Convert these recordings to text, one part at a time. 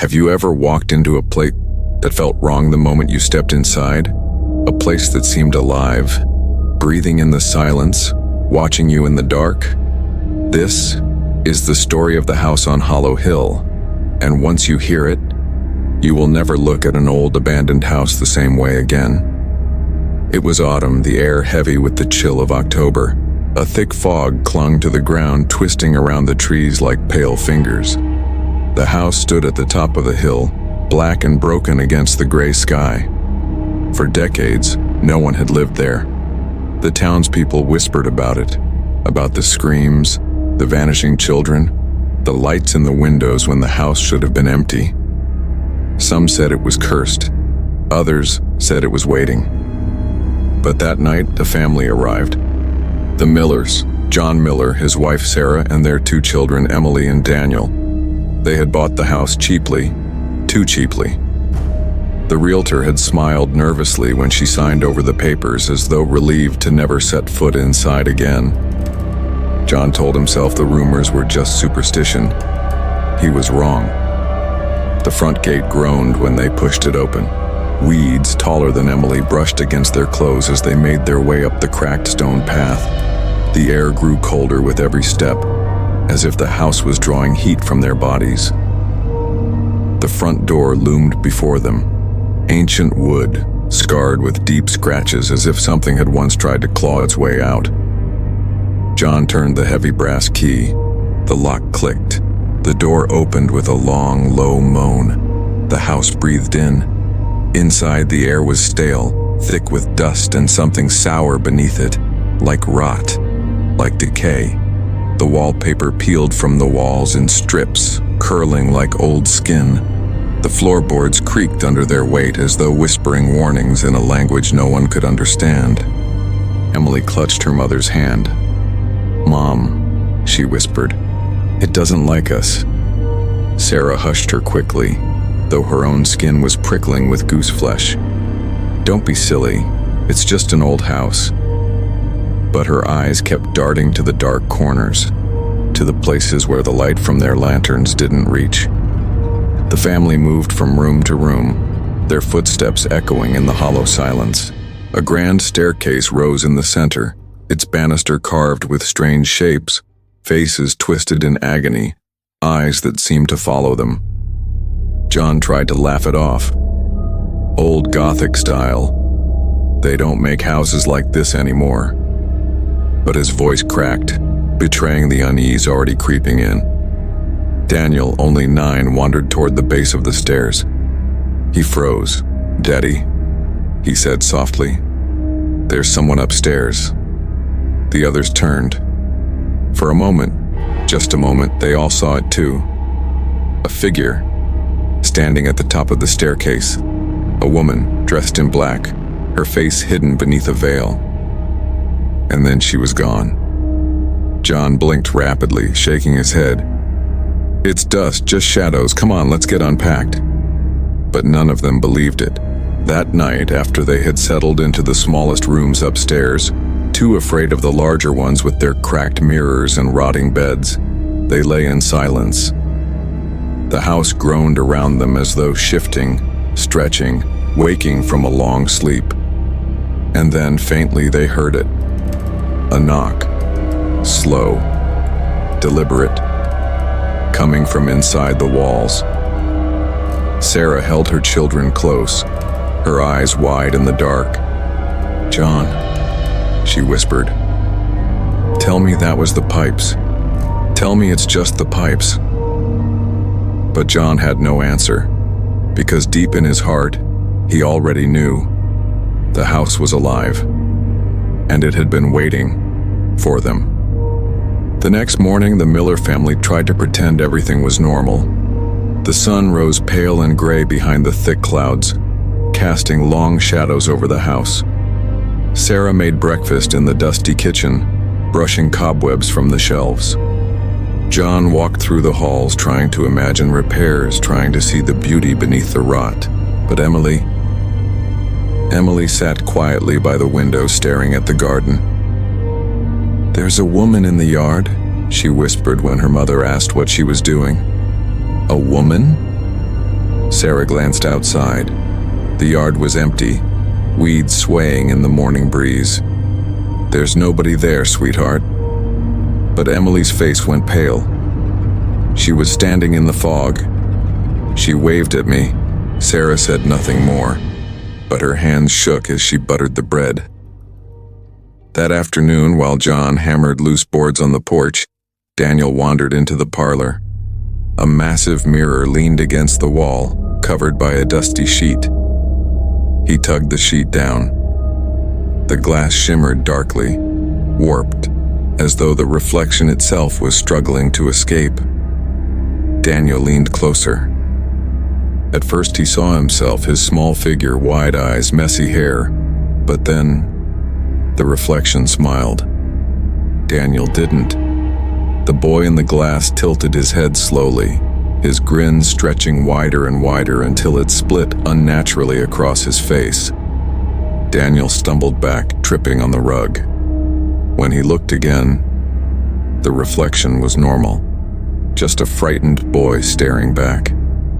Have you ever walked into a place that felt wrong the moment you stepped inside? A place that seemed alive, breathing in the silence, watching you in the dark? This is the story of the house on Hollow Hill, and once you hear it, you will never look at an old abandoned house the same way again. It was autumn, the air heavy with the chill of October. A thick fog clung to the ground, twisting around the trees like pale fingers. The house stood at the top of the hill, black and broken against the gray sky. For decades, no one had lived there. The townspeople whispered about it, about the screams, the vanishing children, the lights in the windows when the house should have been empty. Some said it was cursed. Others said it was waiting. But that night, the family arrived. The Millers, John Miller, his wife Sarah, and their two children, Emily and Daniel. They had bought the house cheaply, too cheaply. The realtor had smiled nervously when she signed over the papers, as though relieved to never set foot inside again. John told himself the rumors were just superstition. He was wrong. The front gate groaned when they pushed it open. Weeds taller than Emily brushed against their clothes as they made their way up the cracked stone path. The air grew colder with every step, as if the house was drawing heat from their bodies. The front door loomed before them, ancient wood, scarred with deep scratches as if something had once tried to claw its way out. John turned the heavy brass key. The lock clicked. The door opened with a long, low moan. The house breathed in. Inside, the air was stale, thick with dust and something sour beneath it, like rot, like decay. The wallpaper peeled from the walls in strips, curling like old skin. The floorboards creaked under their weight as though whispering warnings in a language no one could understand. Emily clutched her mother's hand. "Mom," she whispered, "it doesn't like us." Sarah hushed her quickly, though her own skin was prickling with goose flesh. "Don't be silly, it's just an old house." But her eyes kept darting to the dark corners, to the places where the light from their lanterns didn't reach. The family moved from room to room, their footsteps echoing in the hollow silence. A grand staircase rose in the center, its banister carved with strange shapes, faces twisted in agony, eyes that seemed to follow them. John tried to laugh it off. Old Gothic style. They don't make houses like this anymore. But his voice cracked, betraying the unease already creeping in. Daniel, only 9, wandered toward the base of the stairs. He froze. "Daddy," he said softly, "there's someone upstairs." The others turned. For a moment, just a moment, they all saw it too. A figure, standing at the top of the staircase. A woman, dressed in black, her face hidden beneath a veil. And then she was gone. John blinked rapidly, shaking his head. "It's dust, just shadows. Come on, let's get unpacked." But none of them believed it. That night, after they had settled into the smallest rooms upstairs, too afraid of the larger ones with their cracked mirrors and rotting beds, they lay in silence. The house groaned around them as though shifting, stretching, waking from a long sleep. And then, faintly, they heard it. A knock. Slow. Deliberate. Coming from inside the walls. Sarah held her children close, her eyes wide in the dark. "John," she whispered, "tell me that was the pipes. Tell me it's just the pipes." But John had no answer, because deep in his heart, he already knew. The house was alive, and it had been waiting for them. The next morning, the Miller family tried to pretend everything was normal. The sun rose pale and gray behind the thick clouds, casting long shadows over the house. Sarah made breakfast in the dusty kitchen, brushing cobwebs from the shelves. John walked through the halls, trying to imagine repairs, trying to see the beauty beneath the rot. But Emily sat quietly by the window, staring at the garden. "There's a woman in the yard," she whispered when her mother asked what she was doing. "A woman?" Sarah glanced outside. The yard was empty, weeds swaying in the morning breeze. "There's nobody there, sweetheart." But Emily's face went pale. She was standing in the fog. She waved at me. Sarah said nothing more, but her hands shook as she buttered the bread. That afternoon, while John hammered loose boards on the porch, Daniel wandered into the parlor. A massive mirror leaned against the wall, covered by a dusty sheet. He tugged the sheet down. The glass shimmered darkly, warped, as though the reflection itself was struggling to escape. Daniel leaned closer. At first he saw himself, his small figure, wide eyes, messy hair, but then the reflection smiled. Daniel didn't. The boy in the glass tilted his head slowly, his grin stretching wider and wider until it split unnaturally across his face. Daniel stumbled back, tripping on the rug. When he looked again, the reflection was normal. Just a frightened boy staring back.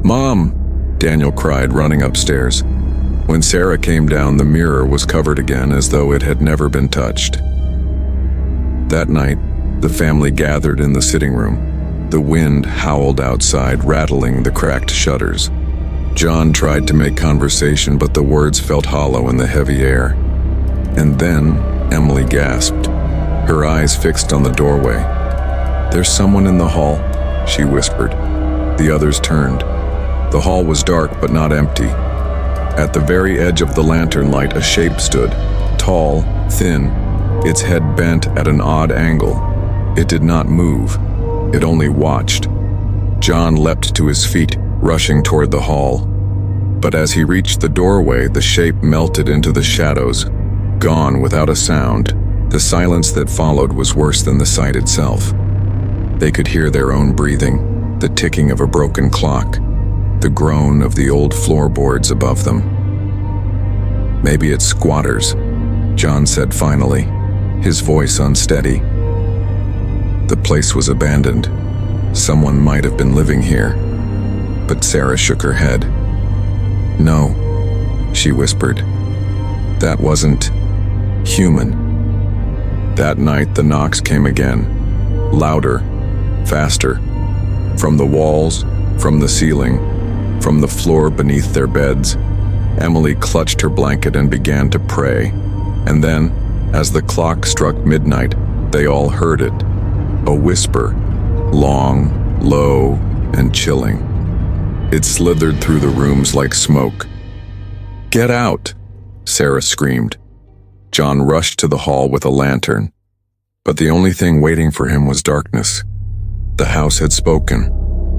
"Mom!" Daniel cried, running upstairs. When Sarah came down, the mirror was covered again as though it had never been touched. That night, the family gathered in the sitting room. The wind howled outside, rattling the cracked shutters. John tried to make conversation, but the words felt hollow in the heavy air. And then Emily gasped, her eyes fixed on the doorway. "There's someone in the hall," she whispered. The others turned. The hall was dark but not empty. At the very edge of the lantern light, a shape stood, tall, thin, its head bent at an odd angle. It did not move. It only watched. John leapt to his feet, rushing toward the hall. But as he reached the doorway, the shape melted into the shadows, gone without a sound. The silence that followed was worse than the sight itself. They could hear their own breathing, the ticking of a broken clock, the groan of the old floorboards above them. "Maybe it's squatters," John said finally, his voice unsteady. The place was abandoned. Someone might have been living here. But Sarah shook her head. "No," she whispered. "That wasn't human." That night the knocks came again, louder, faster, from the walls, from the ceiling, from the floor beneath their beds. Emily clutched her blanket and began to pray. And then, as the clock struck midnight, they all heard it. A whisper, long, low, and chilling. It slithered through the rooms like smoke. "Get out!" Sarah screamed. John rushed to the hall with a lantern. But the only thing waiting for him was darkness. The house had spoken,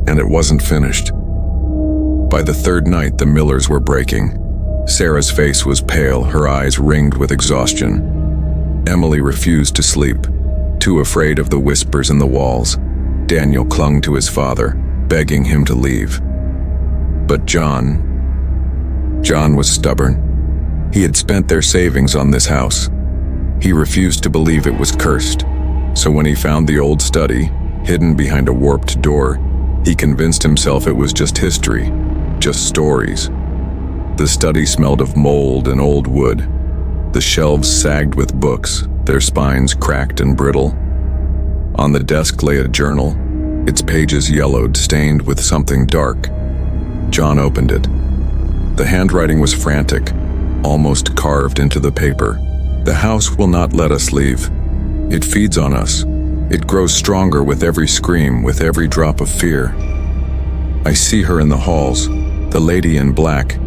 and it wasn't finished. By the third night, the Millers were breaking. Sarah's face was pale, her eyes ringed with exhaustion. Emily refused to sleep, too afraid of the whispers in the walls. Daniel clung to his father, begging him to leave. But John was stubborn. He had spent their savings on this house. He refused to believe it was cursed. So when he found the old study, hidden behind a warped door, he convinced himself it was just history, just stories. The study smelled of mold and old wood. The shelves sagged with books, their spines cracked and brittle. On the desk lay a journal, its pages yellowed, stained with something dark. John opened it. The handwriting was frantic, almost carved into the paper. "The house will not let us leave. It feeds on us. It grows stronger with every scream, with every drop of fear. I see her in the halls, the lady in black.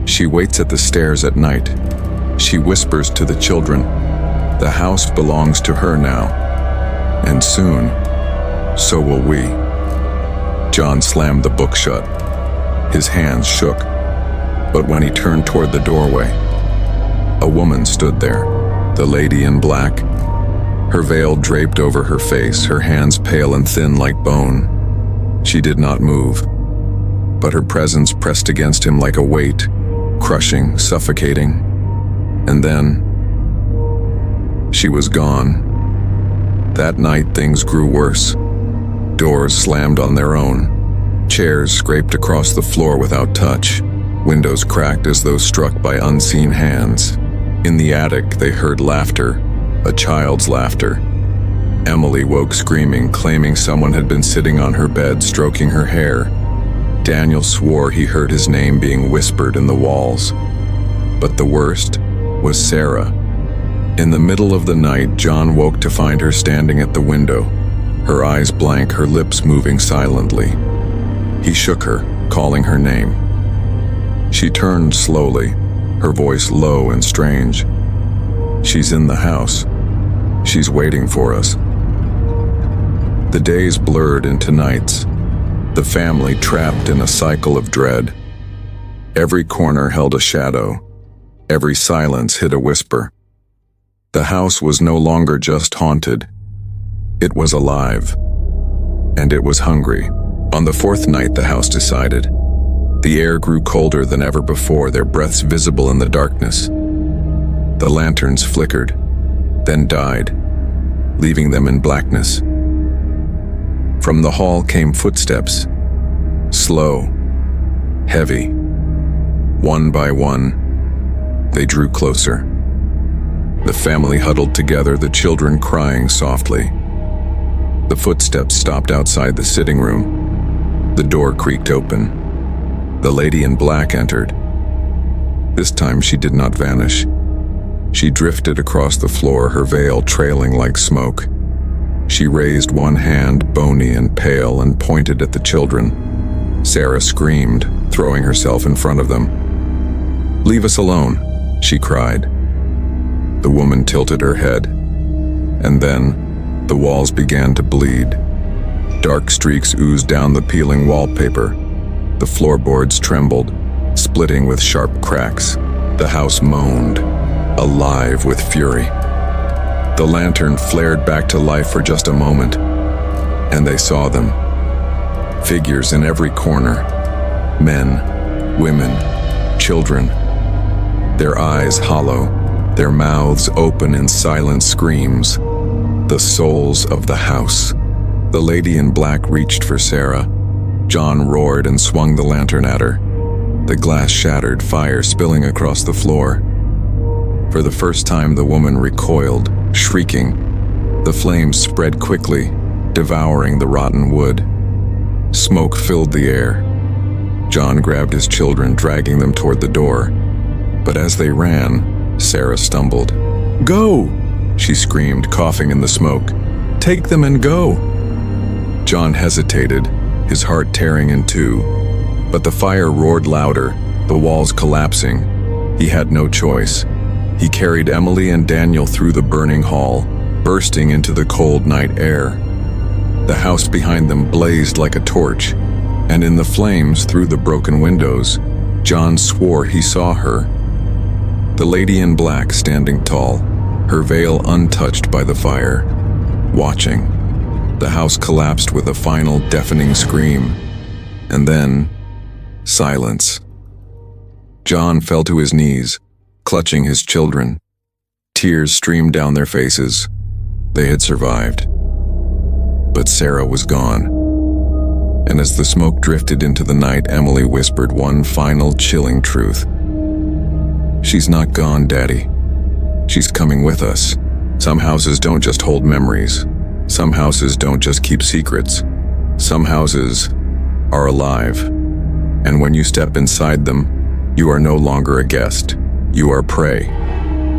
She waits at the stairs at night. She whispers to the children. The house belongs to her now. And soon, so will we." John slammed the book shut. His hands shook. But when he turned toward the doorway, a woman stood there, the lady in black. Her veil draped over her face, her hands pale and thin like bone. She did not move, but her presence pressed against him like a weight, crushing, suffocating. And then, she was gone. That night things grew worse. Doors slammed on their own. Chairs scraped across the floor without touch. Windows cracked as though struck by unseen hands. In the attic, they heard laughter, a child's laughter. Emily woke screaming, claiming someone had been sitting on her bed, stroking her hair. Daniel swore he heard his name being whispered in the walls. But the worst was Sarah. In the middle of the night, John woke to find her standing at the window, her eyes blank, her lips moving silently. He shook her, calling her name. She turned slowly, her voice low and strange. "She's in the house. She's waiting for us." The days blurred into nights, the family trapped in a cycle of dread. Every corner held a shadow, every silence hid a whisper. The house was no longer just haunted, it was alive, and it was hungry. On the fourth night, the house decided. The air grew colder than ever before, their breaths visible in the darkness. The lanterns flickered, then died, leaving them in blackness. From the hall came footsteps, slow, heavy. One by one, they drew closer. The family huddled together, the children crying softly. The footsteps stopped outside the sitting room. The door creaked open. The lady in black entered. This time she did not vanish. She drifted across the floor, her veil trailing like smoke. She raised one hand, bony and pale, and pointed at the children. Sarah screamed, throwing herself in front of them. "Leave us alone," she cried. The woman tilted her head, and then the walls began to bleed. Dark streaks oozed down the peeling wallpaper. The floorboards trembled, splitting with sharp cracks. The house moaned, alive with fury. The lantern flared back to life for just a moment, and they saw them. Figures in every corner. Men, women, children. Their eyes hollow, their mouths open in silent screams. The souls of the house. The lady in black reached for Sarah. John roared and swung the lantern at her. The glass shattered, fire spilling across the floor. For the first time, the woman recoiled, shrieking. The flames spread quickly, devouring the rotten wood. Smoke filled the air. John grabbed his children, dragging them toward the door. But as they ran, Sarah stumbled. "Go!" she screamed, coughing in the smoke. "Take them and go!" John hesitated, his heart tearing in two. But the fire roared louder, the walls collapsing. He had no choice. He carried Emily and Daniel through the burning hall, bursting into the cold night air. The house behind them blazed like a torch, and in the flames through the broken windows, John swore he saw her. The lady in black standing tall, her veil untouched by the fire, watching. The house collapsed with a final deafening scream, and then silence. John fell to his knees, clutching his children. Tears streamed down their faces. They had survived. But Sarah was gone. And as the smoke drifted into the night, Emily whispered one final chilling truth. "She's not gone, Daddy. She's coming with us." Some houses don't just hold memories. Some houses don't just keep secrets. Some houses are alive. And when you step inside them, you are no longer a guest. You are prey.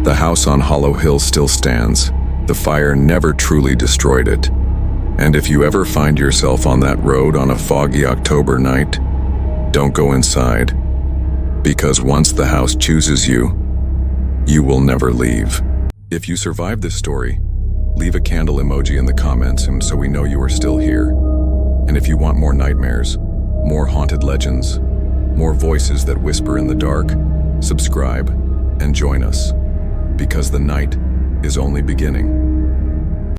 The house on Hollow Hill still stands. The fire never truly destroyed it. And if you ever find yourself on that road on a foggy October night, don't go inside. Because once the house chooses you, you will never leave. If you survived this story, leave a candle emoji in the comments and so we know you are still here. And if you want more nightmares, more haunted legends, more voices that whisper in the dark, subscribe and join us. Because the night is only beginning.